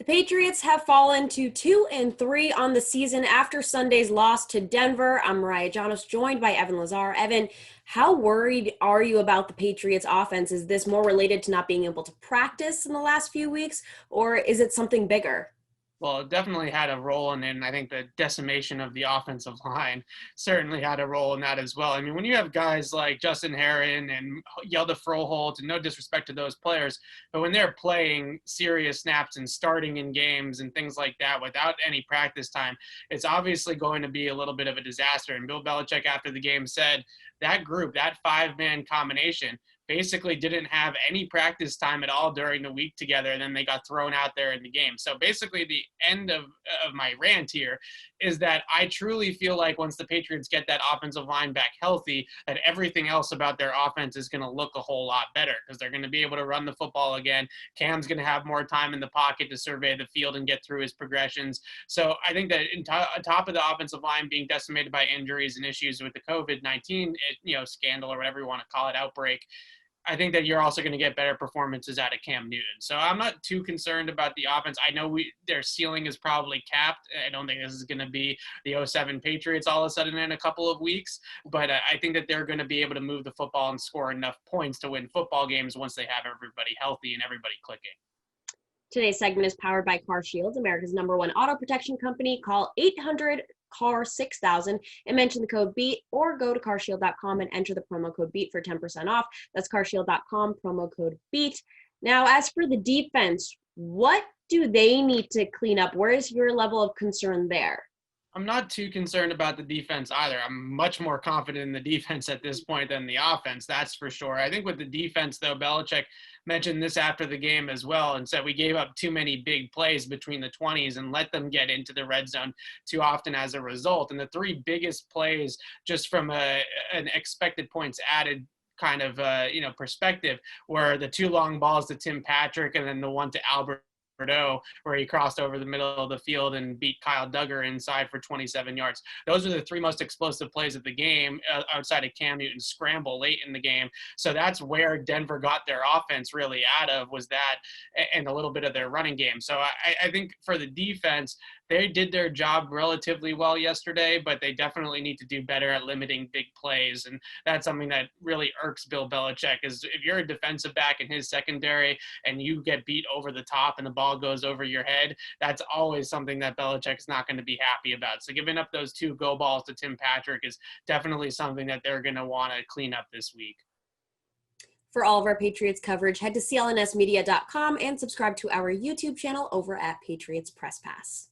The Patriots have fallen to 2-3 on the season after Sunday's loss to Denver. I'm Mariah Janos, joined by Evan Lazar. Evan, how worried are you about the Patriots offense? Is this more related to not being able to practice in the last few weeks, or is it something bigger? Well, it definitely had a role in it, and I think the decimation of the offensive line certainly had a role in that as well. I mean, when you have guys like Justin Herron and Yelda Froholt, and no disrespect to those players, but when they're playing serious snaps and starting in games and things like that without any practice time, it's obviously going to be a little bit of a disaster. And Bill Belichick, after the game, said that group, that five-man combination, basically didn't have any practice time at all during the week together, and then they got thrown out there in the game. So basically the end of my rant here is that I truly feel like once the Patriots get that offensive line back healthy, that everything else about their offense is going to look a whole lot better because they're going to be able to run the football again. Cam's going to have more time in the pocket to survey the field and get through his progressions. So I think that on top of the offensive line being decimated by injuries and issues with the COVID-19 scandal or whatever you want to call it, outbreak, I think that you're also going to get better performances out of Cam Newton. So I'm not too concerned about the offense. I know their ceiling is probably capped. I don't think this is going to be the '07 Patriots all of a sudden in a couple of weeks, but I think that they're going to be able to move the football and score enough points to win football games once they have everybody healthy and everybody clicking. Today's segment is powered by Car Shields, America's #1 auto protection company. Call 800-CAR-6000 and mention the code BEAT, or go to carshield.com and enter the promo code BEAT for 10% off. That's carshield.com, promo code BEAT. Now, as for the defense, what do they need to clean up? Where is your level of concern there? I'm not too concerned about the defense either. I'm much more confident in the defense at this point than the offense, that's for sure. I think with the defense, though, Belichick mentioned this after the game as well and said we gave up too many big plays between the 20s and let them get into the red zone too often as a result. And the three biggest plays, just from an expected points added kind of perspective, were the two long balls to Tim Patrick and then the one to Albert, where he crossed over the middle of the field and beat Kyle Duggar inside for 27 yards. Those are the three most explosive plays of the game outside of Cam Newton's scramble late in the game. So that's where Denver got their offense really out of, was that and a little bit of their running game. So I think for the defense, they did their job relatively well yesterday, but they definitely need to do better at limiting big plays. And that's something that really irks Bill Belichick, is if you're a defensive back in his secondary and you get beat over the top and the ball goes over your head, that's always something that Belichick is not going to be happy about. So giving up those two go balls to Tim Patrick is definitely something that they're going to want to clean up this week. For all of our Patriots coverage, head to clnsmedia.com and subscribe to our YouTube channel over at Patriots Press Pass.